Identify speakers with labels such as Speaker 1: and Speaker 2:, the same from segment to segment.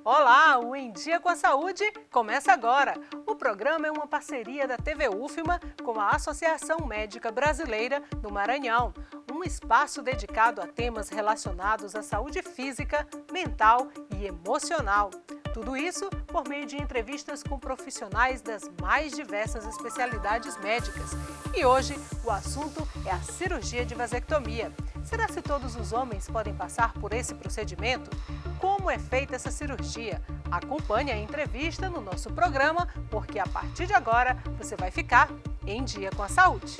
Speaker 1: Olá, o Em Dia com a Saúde começa agora. O programa é uma parceria da TV UFMA com a Associação Médica Brasileira do Maranhão, um espaço dedicado a temas relacionados à saúde física, mental e emocional. Tudo isso por meio de entrevistas com profissionais das mais diversas especialidades médicas. E hoje o assunto é a cirurgia de vasectomia. Será que todos os homens podem passar por esse procedimento? Como é feita essa cirurgia? Acompanhe a entrevista no nosso programa, porque a partir de agora você vai ficar em dia com a saúde.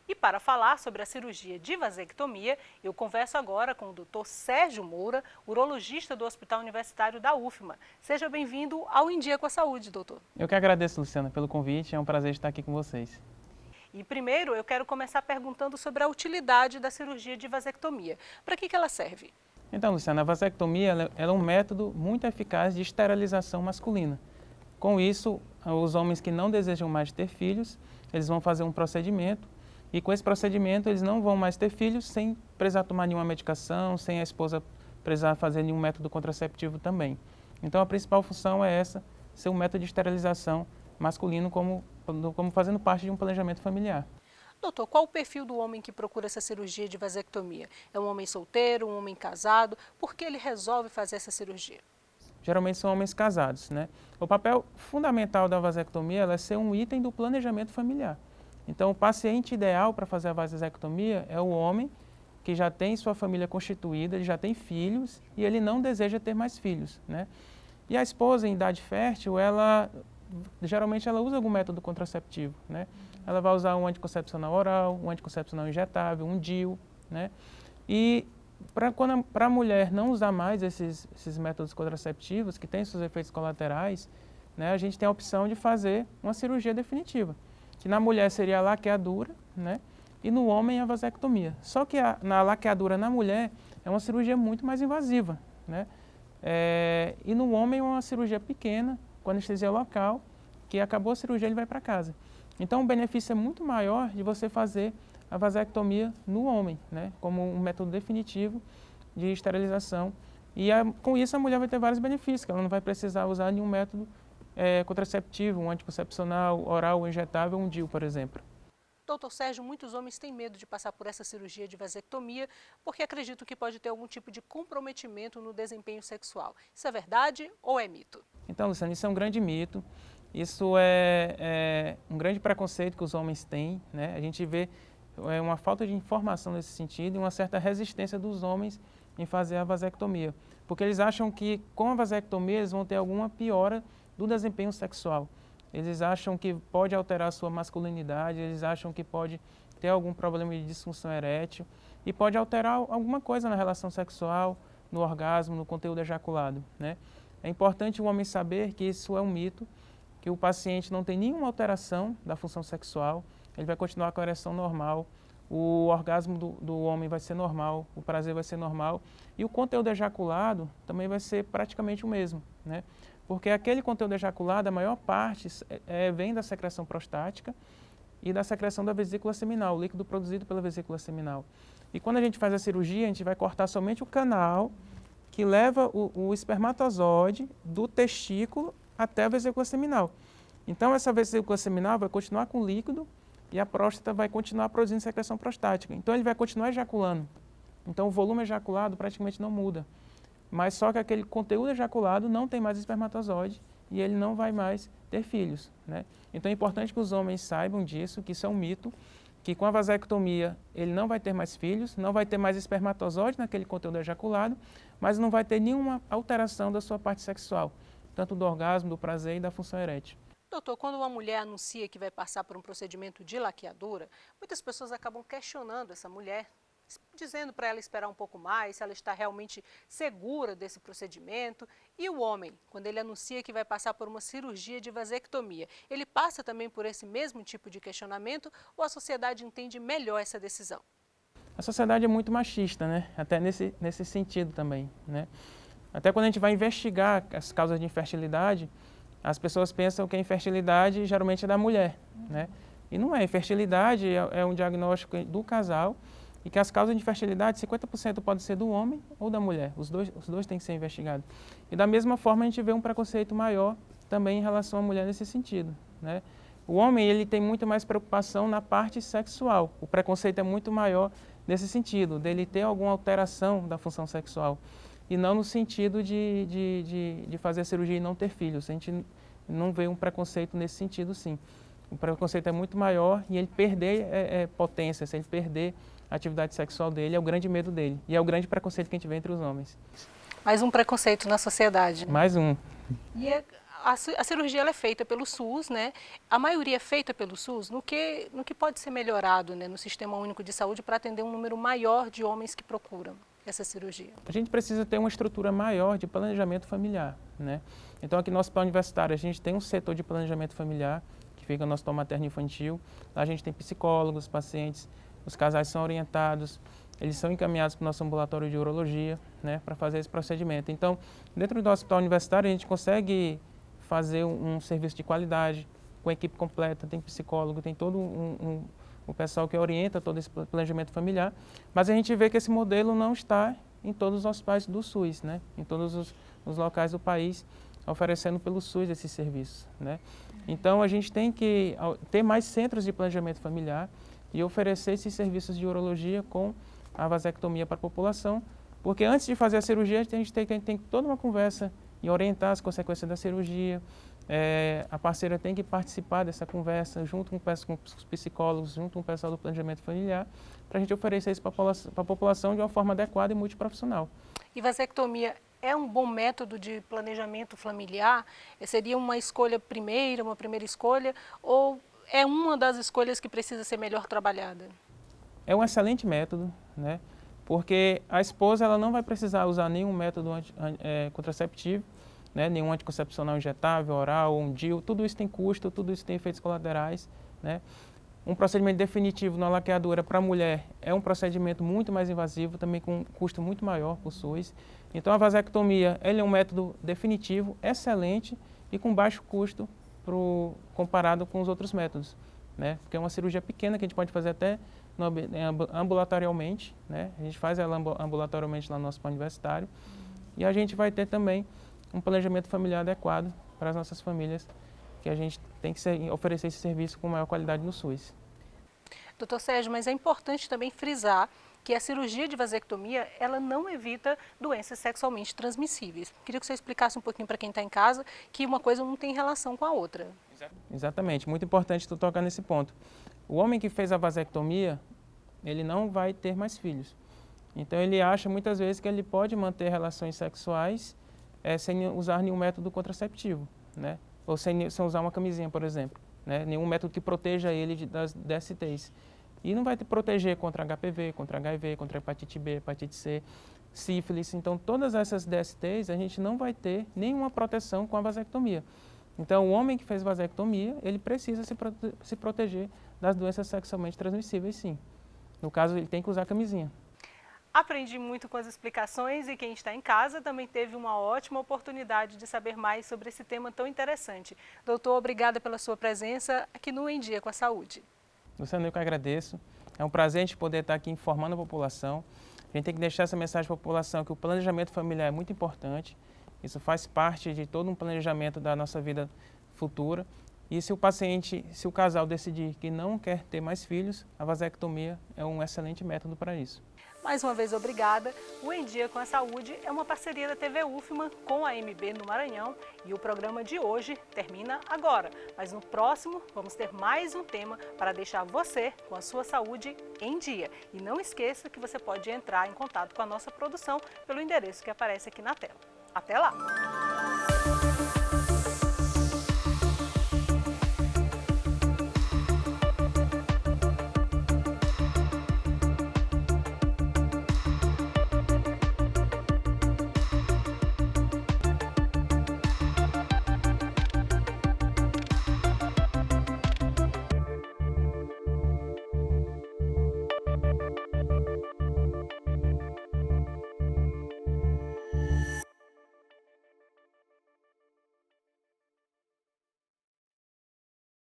Speaker 1: E para falar sobre a cirurgia de vasectomia, eu converso agora com o Dr. Sérgio Moura, urologista do Hospital Universitário da UFMA. Seja bem-vindo ao Em Dia com a Saúde, doutor.
Speaker 2: Eu que agradeço, Luciana, pelo convite. É um prazer estar aqui com vocês.
Speaker 1: E primeiro eu quero começar perguntando sobre a utilidade da cirurgia de vasectomia. Para que ela serve?
Speaker 2: Então, Luciana, a vasectomia ela é um método muito eficaz de esterilização masculina. Com isso, os homens que não desejam mais ter filhos, eles vão fazer um procedimento. E com esse procedimento, eles não vão mais ter filhos sem precisar tomar nenhuma medicação, sem a esposa precisar fazer nenhum método contraceptivo também. Então, a principal função é essa, ser um método de esterilização masculino como fazendo parte de um planejamento familiar.
Speaker 1: Doutor, qual o perfil do homem que procura essa cirurgia de vasectomia? É um homem solteiro, um homem casado? Por que ele resolve fazer essa cirurgia?
Speaker 2: Geralmente são homens casados, né? O papel fundamental da vasectomia é ser um item do planejamento familiar. Então, o paciente ideal para fazer a vasectomia é o homem que já tem sua família constituída, ele já tem filhos e ele não deseja ter mais filhos, né? E a esposa em idade fértil, geralmente ela usa algum método contraceptivo, né? Ela vai usar um anticoncepcional oral, um anticoncepcional injetável, um DIU, né? E para a mulher não usar mais esses métodos contraceptivos que têm seus efeitos colaterais, né, a gente tem a opção de fazer uma cirurgia definitiva, que na mulher seria a laqueadura, né? E no homem a vasectomia. Só que na laqueadura na mulher é uma cirurgia muito mais invasiva, né? E no homem é uma cirurgia pequena, com anestesia local, que acabou a cirurgia ele vai para casa. Então o benefício é muito maior de você fazer a vasectomia no homem, né? Como um método definitivo de esterilização. E com isso a mulher vai ter vários benefícios, que ela não vai precisar usar nenhum método contraceptivo, um anticoncepcional oral ou injetável, um DIU, por exemplo.
Speaker 1: Doutor Sérgio, muitos homens têm medo de passar por essa cirurgia de vasectomia porque acreditam que pode ter algum tipo de comprometimento no desempenho sexual. Isso é verdade ou é mito?
Speaker 2: Então, Luciana, isso é um grande mito. Isso é um grande preconceito que os homens têm, né? A gente vê uma falta de informação nesse sentido e uma certa resistência dos homens em fazer a vasectomia. Porque eles acham que com a vasectomia eles vão ter alguma piora do desempenho sexual. Eles acham que pode alterar a sua masculinidade, eles acham que pode ter algum problema de disfunção erétil e pode alterar alguma coisa na relação sexual, no orgasmo, no conteúdo ejaculado, né? É importante o homem saber que isso é um mito, que o paciente não tem nenhuma alteração da função sexual, ele vai continuar com a ereção normal, o orgasmo do homem vai ser normal, o prazer vai ser normal e o conteúdo ejaculado também vai ser praticamente o mesmo, né? Porque aquele conteúdo ejaculado, a maior parte vem da secreção prostática e da secreção da vesícula seminal, o líquido produzido pela vesícula seminal. E quando a gente faz a cirurgia, a gente vai cortar somente o canal que leva o espermatozoide do testículo até a vesícula seminal. Então, essa vesícula seminal vai continuar com líquido e a próstata vai continuar produzindo secreção prostática. Então, ele vai continuar ejaculando. Então, o volume ejaculado praticamente não muda. Mas só que aquele conteúdo ejaculado não tem mais espermatozoide e ele não vai mais ter filhos, né? Então é importante que os homens saibam disso, que isso é um mito, que com a vasectomia ele não vai ter mais filhos, não vai ter mais espermatozoide naquele conteúdo ejaculado, mas não vai ter nenhuma alteração da sua parte sexual, tanto do orgasmo, do prazer e da função erétil.
Speaker 1: Doutor, quando uma mulher anuncia que vai passar por um procedimento de laqueadura, muitas pessoas acabam questionando essa mulher, dizendo para ela esperar um pouco mais, se ela está realmente segura desse procedimento. E o homem, quando ele anuncia que vai passar por uma cirurgia de vasectomia, ele passa também por esse mesmo tipo de questionamento ou a sociedade entende melhor essa decisão?
Speaker 2: a sociedade é muito machista, né? Até nesse sentido também, né? Até quando a gente vai investigar as causas de infertilidade, as pessoas pensam que a infertilidade geralmente é da mulher, né? E não é. Infertilidade é um diagnóstico do casal e que as causas de infertilidade, 50% pode ser do homem ou da mulher. Os dois têm que ser investigados. E da mesma forma a gente vê um preconceito maior também em relação à mulher nesse sentido, né? O homem, ele tem muito mais preocupação na parte sexual. O preconceito é muito maior nesse sentido, dele ter alguma alteração da função sexual. E não no sentido de fazer a cirurgia e não ter filhos. A gente não vê um preconceito nesse sentido, sim. O preconceito é muito maior e ele perder potência, se ele perder a atividade sexual dele, é o grande medo dele. E é o grande preconceito que a gente vê entre os homens.
Speaker 1: Mais um preconceito na sociedade.
Speaker 2: Mais um.
Speaker 1: E a cirurgia ela é feita pelo SUS, né? A maioria é feita pelo SUS. No que pode ser melhorado, né, no Sistema Único de Saúde para atender um número maior de homens que procuram essa cirurgia?
Speaker 2: A gente precisa ter uma estrutura maior de planejamento familiar, né? Então aqui no Hospital Universitário a gente tem um setor de planejamento familiar, que fica no Hospital Materno Infantil. Lá a gente tem psicólogos, pacientes, os casais são orientados, eles são encaminhados para o nosso ambulatório de urologia, né, para fazer esse procedimento. Então, dentro do Hospital Universitário a gente consegue fazer um serviço de qualidade, com a equipe completa, tem psicólogo, tem todo o pessoal que orienta todo esse planejamento familiar, mas a gente vê que esse modelo não está em todos os hospitais do SUS, né? Em todos os locais do país, oferecendo pelo SUS esses serviços, né? Então a gente tem que ter mais centros de planejamento familiar e oferecer esses serviços de urologia com a vasectomia para a população, porque antes de fazer a cirurgia a gente tem toda uma conversa e orientar as consequências da cirurgia. A parceira tem que participar dessa conversa junto com os psicólogos, junto com o pessoal do planejamento familiar, para a gente oferecer isso para a população de uma forma adequada e multiprofissional.
Speaker 1: E vasectomia é um bom método de planejamento familiar? Seria uma primeira escolha, ou é uma das escolhas que precisa ser melhor trabalhada?
Speaker 2: É um excelente método, né? Porque a esposa ela não vai precisar usar nenhum método contraceptivo, né? Nenhum anticoncepcional injetável, oral, um DIU, tudo isso tem custo, tudo isso tem efeitos colaterais, né? Um procedimento definitivo na laqueadura para a mulher é um procedimento muito mais invasivo, também com um custo muito maior para o SUS. Então a vasectomia ele é um método definitivo, excelente e com baixo custo comparado com os outros métodos, né? Porque é uma cirurgia pequena que a gente pode fazer até ambulatorialmente, né? A gente faz ela ambulatorialmente lá no Hospital Universitário e a gente vai ter também um planejamento familiar adequado para as nossas famílias, que a gente tem que oferecer esse serviço com maior qualidade no SUS.
Speaker 1: Doutor Sérgio, mas é importante também frisar que a cirurgia de vasectomia, ela não evita doenças sexualmente transmissíveis. Queria que você explicasse um pouquinho para quem está em casa que uma coisa não tem relação com a outra.
Speaker 2: Exatamente, muito importante tu tocar nesse ponto. O homem que fez a vasectomia, ele não vai ter mais filhos. Então ele acha muitas vezes que ele pode manter relações sexuais sem usar nenhum método contraceptivo, né? Ou sem usar uma camisinha, por exemplo, né? Nenhum método que proteja ele das DSTs. E não vai te proteger contra HPV, contra HIV, contra hepatite B, hepatite C, sífilis. Então todas essas DSTs a gente não vai ter nenhuma proteção com a vasectomia. Então o homem que fez vasectomia, ele precisa se proteger das doenças sexualmente transmissíveis, sim. No caso, ele tem que usar camisinha.
Speaker 1: Aprendi muito com as explicações e quem está em casa também teve uma ótima oportunidade de saber mais sobre esse tema tão interessante. Doutor, obrigada pela sua presença aqui no Em Dia com a Saúde.
Speaker 2: Luciano, eu que agradeço. É um prazer a gente poder estar aqui informando a população. A gente tem que deixar essa mensagem para a população que o planejamento familiar é muito importante. Isso faz parte de todo um planejamento da nossa vida futura. E se o casal decidir que não quer ter mais filhos, a vasectomia é um excelente método para isso.
Speaker 1: Mais uma vez, obrigada. O Em Dia com a Saúde é uma parceria da TV UFMA com a AMB no Maranhão e o programa de hoje termina agora. Mas no próximo vamos ter mais um tema para deixar você com a sua saúde em dia. E não esqueça que você pode entrar em contato com a nossa produção pelo endereço que aparece aqui na tela. Até lá!